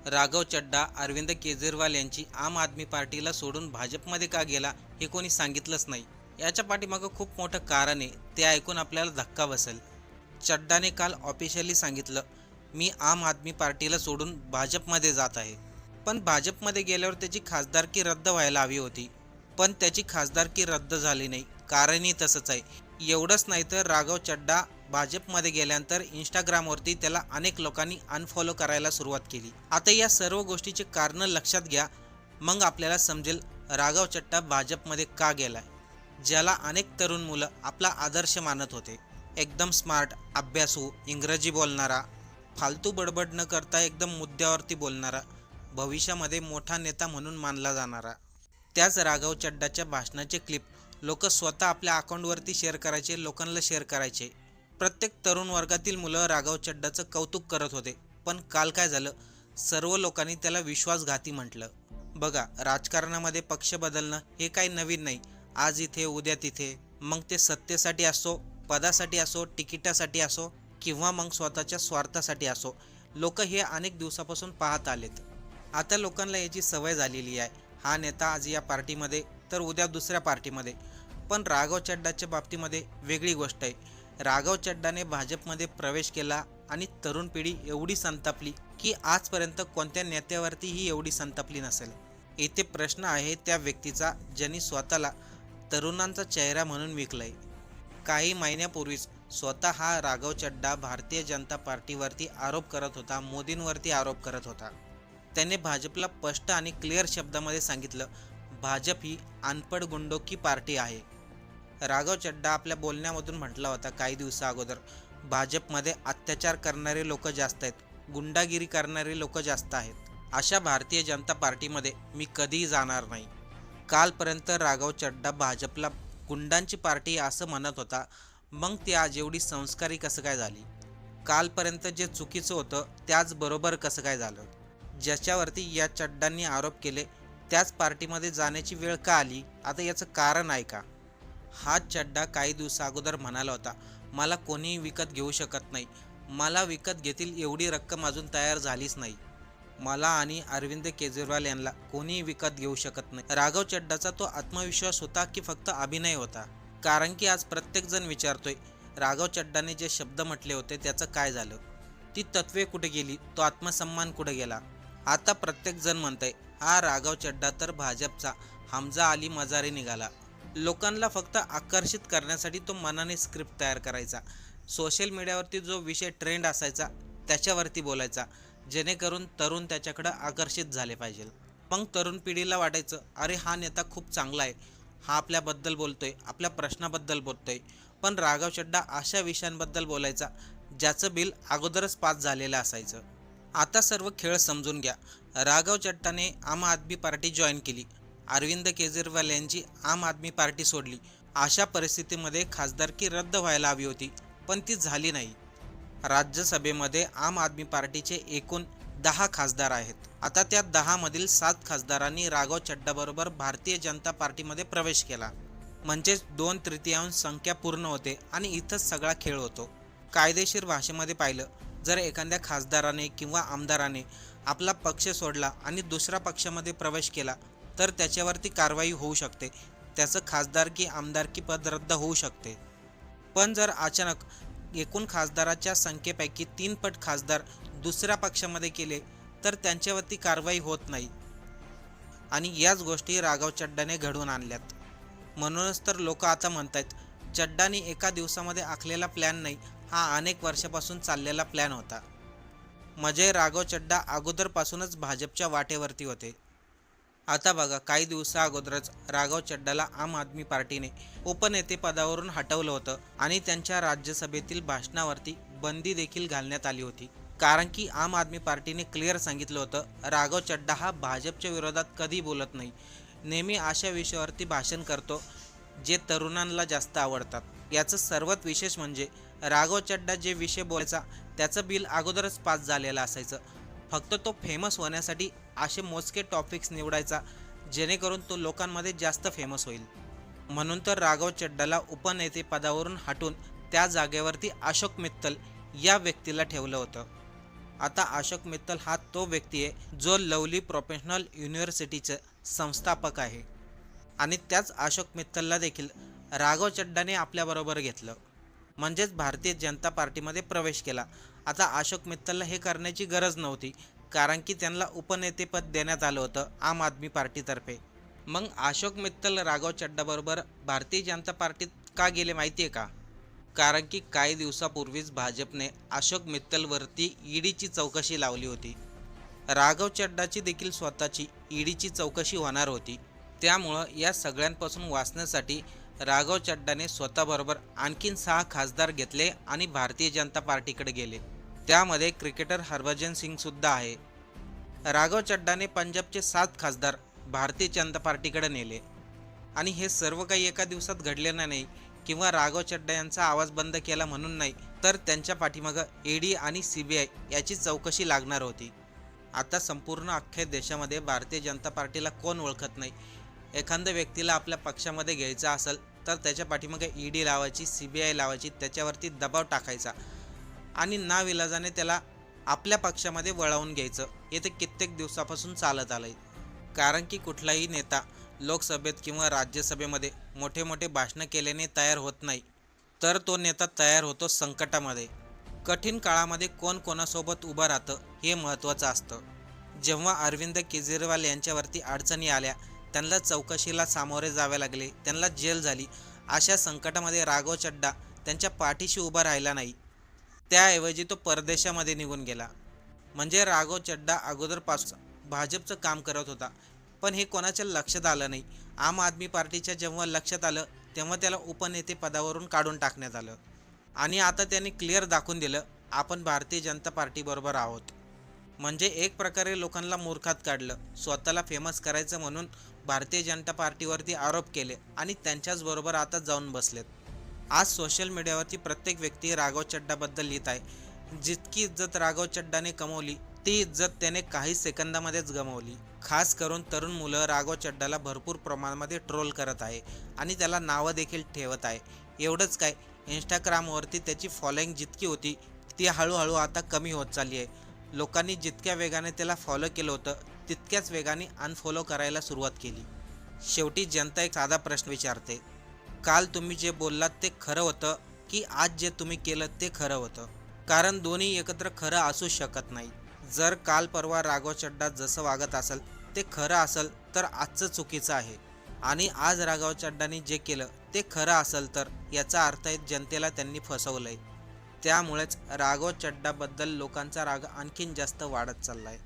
राघव चड्डा अरविंद केजरीवाल यांची आम आदमी पार्टीला सोडून भाजपमध्ये का गेला हे कोणी सांगितलंच नाही. याच्या पाठीमागं खूप मोठं कारण आहे, ते ऐकून आपल्याला धक्का बसेल. चड्डाने काल ऑफिशियली सांगितलं, मी आम आदमी पार्टीला सोडून भाजपमध्ये जात आहे. पण भाजपमध्ये गेल्यावर त्याची खासदारकी रद्द व्हायला हवी होती, पण त्याची खासदारकी रद्द झाली नाही. कारणही तसंच आहे. एवढंच नाही तर राघव चड्डा भाजपमध्ये गेल्यानंतर इंस्टाग्रामवरती त्याला अनेक लोकांनी अनफॉलो करायला सुरुवात केली. आता या सर्व गोष्टीचे कारणं लक्षात घ्या, मग आपल्याला समजेल राघव चड्डा भाजपमध्ये का गेलाय. ज्याला अनेक तरुण मुलं आपला आदर्श मानत होते, एकदम स्मार्ट, अभ्यासू, इंग्रजी बोलणारा, फालतू बडबड न करता एकदम मुद्द्यावरती बोलणारा, भविष्यामध्ये मोठा नेता म्हणून मानला जाणारा. त्याच राघव चड्डाच्या भाषणाचे क्लिप लोक स्वतः आपल्या अकाउंटवरती शेअर करायचे, लोकांना शेअर करायचे. प्रत्येक तरुण वर्गातील मुलं राघव चड्डाचं कौतुक करत होते. पण काल काय झालं, सर्व लोकांनी त्याला विश्वासघाती म्हटलं. बघा, राजकारणामध्ये पक्ष बदलणं हे काही नवीन नाही. आज इथे उद्या तिथे, मग ते सत्तेसाठी असो, पदासाठी असो, तिकिटासाठी असो किंवा मग स्वतःच्या स्वार्थासाठी असो, लोक हे अनेक दिवसापासून पाहत आलेत. आता लोकांना याची सवय झालेली आहे. हा नेता आज या पार्टीमध्ये तर उद्या दुसऱ्या पार्टीमध्ये. पण राघव चड्डाच्या बाबतीमध्ये वेगळी गोष्ट आहे. राघव चड्डाने भाजपमध्ये प्रवेश केला आणि तरुण पिढी एवढी संतापली की आजपर्यंत कोणत्या नेत्यावरतीही एवढी संतापली नसेल. इथे प्रश्न आहे त्या व्यक्तीचा, ज्यांनी स्वतःला तरुणांचा चेहरा म्हणून विकलंय. काही महिन्यापूर्वीच स्वतः हा राघव चड्डा भारतीय जनता पार्टीवरती आरोप करत होता, मोदींवरती आरोप करत होता. त्याने भाजपला स्पष्ट आणि क्लिअर शब्दामध्ये सांगितलं, भाजप ही अनपढ गुंडों की पार्टी आहे. राघव चड्डा आपल्या बोलण्यामधून म्हटला होता काही दिवसा अगोदर, भाजपमध्ये अत्याचार करणारे लोक जास्त आहेत, गुंडागिरी करणारे लोक जास्त आहेत. अशा भारतीय जनता पार्टीमध्ये मी कधीही जाणार नाही. कालपर्यंत राघव चड्डा भाजपला गुंडांची पार्टी असं म्हणत होता, मग ती आज एवढी संस्कारी कसं काय झाली? कालपर्यंत जे चुकीचं होतं त्याचबरोबर कसं काय झालं? ज्याच्यावरती या चड्डांनी आरोप केले त्याच पार्टीमध्ये जाण्याची वेळ का आली? आता याचं कारण आहे का? हा चड्डा काही दिवसा अगोदर म्हणाला होता, मला कोणीही विकत घेऊ शकत नाही, मला विकत घेतील एवढी रक्कम अजून तयार झालीच नाही, मला आणि अरविंद केजरीवाल यांना कोणीही विकत घेऊ शकत नाही. राघव चड्डाचा तो आत्मविश्वास होता की फक्त अभिनय होता? कारण की आज प्रत्येकजण विचारतोय, राघव चड्डाने जे शब्द म्हटले होते त्याचं काय झालं? ती तत्वे कुठे गेली? तो आत्मसन्मान कुठे गेला? आता प्रत्येकजण म्हणतंय, हा राघव चड्डा तर भाजपचा हमजा अली मजारी निघाला. लोकांना फक्त आकर्षित करण्यासाठी तो मनाने स्क्रिप्ट तयार करायचा. सोशल मीडियावरती जो विषय ट्रेंड असायचा त्याच्यावरती बोलायचा, जेणेकरून तरुण त्याच्याकडं आकर्षित झाले पाहिजे. मग तरुण पिढीला वाटायचं, अरे हा नेता खूप चांगला आहे, हा आपल्याबद्दल बोलतोय, आपल्या प्रश्नाबद्दल बोलतोय. पण राघव चड्डा अशा विषयांबद्दल बोलायचा ज्याचं बिल अगोदरच पास झालेलं असायचं. आता सर्व खेळ समजून घ्या. राघव चड्डाने आम आदमी पार्टी जॉईन केली, अरविंद केजरीवाल यांची आम आदमी पार्टी सोडली. अशा परिस्थितीमध्ये खासदारकी रद्द व्हायला हवी होती, पण ती झाली नाही. राज्यसभेमध्ये आम आदमी पार्टीचे एकूण 10 खासदार आहेत. आता त्या 10 मधील 7 खासदारांनी राघव चड्डाबरोबर भारतीय जनता पार्टीमध्ये प्रवेश केला. म्हणजेच 2/3 संख्या पूर्ण होते आणि इथंच सगळा खेळ होतो. कायदेशीर भाषेमध्ये पाहिलं, जर एखाद्या खासदाराने किंवा आमदाराने आपला पक्ष सोडला आणि दुसऱ्या पक्षामध्ये प्रवेश केला तर त्याच्यावरती कारवाई होऊ शकते, त्याचं खासदारकी आमदारकी पद रद्द होऊ शकते. पण जर अचानक एकूण खासदाराच्या संख्येपैकी 3 पट खासदार दुसऱ्या पक्षामध्ये केले तर त्यांच्यावरती कारवाई होत नाही. आणि याच गोष्टी राघव चड्डाने घडवून आणल्यात. म्हणूनच तर लोक आता म्हणतात, चड्डाने एका दिवसामध्ये आखलेला प्लॅन नाही, हा अनेक वर्षापासून चाललेला प्लॅन होता. म्हणजे राघव चड्डा अगोदरपासूनच भाजपच्या वाटेवरती होते. आता बघा, काही दिवसा अगोदरच राघव चड्डाला आम आदमी पार्टीने उपनेतेपदावरून हटवलं होतं आणि त्यांच्या राज्यसभेतील भाषणावरती बंदी देखील घालण्यात आली होती. कारण की आम आदमी पार्टीने क्लिअर सांगितलं होतं, राघव चड्डा हा भाजपच्या विरोधात कधी बोलत नाही, नेहमी अशा विषयावरती भाषण करतो जे तरुणांना जास्त आवडतात. याचं सर्वात विशेष म्हणजे राघव चड्डा जे विषय बोलायचा त्याचं बिल अगोदरच पास झालेलं असायचं. फक्त तो फेमस होण्यासाठी असे मोजके टॉपिक्स निवडायचा जेणेकरून तो लोकांमध्ये जास्त फेमस होईल. म्हणून तर राघव चड्डाला उपनेतेपदावरून हटून त्या जागेवरती अशोक मित्तल या व्यक्तीला ठेवलं होतं. आता अशोक मित्तल हा तो व्यक्ती आहे जो लवली प्रोफेशनल युनिव्हर्सिटीचे संस्थापक आहे आणि त्याच अशोक मित्तलला देखील राघव चड्डाने आपल्याबरोबर घेतलं, म्हणजेच भारतीय जनता पार्टीमध्ये प्रवेश केला. आता अशोक मित्तलला हे करण्याची गरज नव्हती, कारण की त्यांना उपनेतेपद देण्यात आलं होतं आम आदमी पार्टीतर्फे. मग अशोक मित्तल राघव चड्डाबरोबर भारतीय जनता पार्टीत का गेले माहिती आहे का? कारण की काही दिवसापूर्वीच भाजपने अशोक मित्तलवरती ईडीची चौकशी लावली होती. राघव चड्डाची देखील स्वतःची ईडीची चौकशी होणार होती. त्यामुळं या सगळ्यांपासून वाचण्यासाठी राघव चड्डाने स्वतःबरोबर आणखीन 6 खासदार घेतले आणि भारतीय जनता पार्टीकडे गेले. त्यामध्ये क्रिकेटर हरभजन सिंग सुद्धा आहे. राघव चड्डाने पंजाबचे 7 खासदार भारतीय जनता पार्टीकडे नेले आणि हे सर्व काही एका दिवसात घडलेलं नाही किंवा राघव चड्डा यांचा आवाज बंद केला म्हणून नाही, तर त्यांच्या पाठीमागं ईडी आणि सीबीआय याची चौकशी लागणार होती. आता संपूर्ण अख्ख्या देशामध्ये भारतीय जनता पार्टीला कोण ओळखत नाही. एखाद्या व्यक्तीला आपल्या पक्षामध्ये घ्यायचा असेल तर त्याच्या पाठीमागे ईडी लावायची, सीबीआय लावायची, त्याच्यावरती दबाव टाकायचा आणि नाविलाजाने त्याला आपल्या पक्षामध्ये वळवून घ्यायचं. हे ते कित्येक दिवसापासून चालत आलंय. कारण की कुठलाही नेता लोकसभेत किंवा राज्यसभेमध्ये मोठे मोठे भाषणं केल्याने तयार होत नाही, तर तो नेता तयार होतो संकटामध्ये. कठीण काळामध्ये कोण कोणासोबत उभं राहतं हे महत्त्वाचं असतं. जेव्हा अरविंद केजरीवाल यांच्यावरती अडचणी आल्या, त्यांना चौकशीला सामोरे जावे लागले, त्यांना जेल झाली, अशा संकटामध्ये राघव चड्डा त्यांच्या पाठीशी उभा राहिला नाही. त्याऐवजी तो परदेशामध्ये निघून गेला. म्हणजे राघव चड्डा अगोदरपासून भाजपचं काम करत होता, पण हे कोणाच्या लक्षात आलं नाही. आम आदमी पार्टीच्या जेव्हा लक्षात आलं तेव्हा त्याला उपनेते पदावरून काढून टाकण्यात आलं आणि आता त्यांनी क्लिअर दाखवून दिलं, आपण भारतीय जनता पार्टीबरोबर आहोत. म्हणजे एक प्रकारे लोकांना मूर्खात काढलं. स्वतःला फेमस करायचं म्हणून भारतीय जनता पार्टीवरती आरोप केले आणि त्यांच्याच बरोबर आता जाऊन बसलेत. आज सोशल मीडियावरती प्रत्येक व्यक्ती राघव चड्डाबद्दल लिहित आहे. जितकी इज्जत राघव चड्डाने कमवली ती इज्जत त्याने काही सेकंदामध्येच गमावली. खास करून तरुण मुलं राघव चड्डाला भरपूर प्रमाणामध्ये ट्रोल करत आहे आणि त्याला नावं देखील ठेवत आहे. एवढंच काय, इंस्टाग्रामवरती त्याची फॉलोईंग जितकी होती ती हळूहळू आता कमी होत चालली आहे. लोकांनी जितक्या वेगाने त्याला फॉलो केलं होतं तितक्याच वेगाने अनफॉलो करायला सुरुवात केली. शेवटी जनता एक साधा प्रश्न विचारते, काल तुम्ही जे बोललात ते खरं होतं की आज जे तुम्ही केलं ते खरं होतं? कारण दोन्ही एकत्र खरं असू शकत नाही. जर काल परवा राघव चड्डा जसं वागत असेल ते खरं असेल तर आजचं चुकीचं आहे आणि आज राघव चड्डाने जे केलं ते खरं असेल तर याचा अर्थ आहे जनतेला त्यांनी फसवलंय. त्यामुळेच राघव चड्डाबद्दल लोकांचा राग आणखीन जास्त वाढत चाललाय.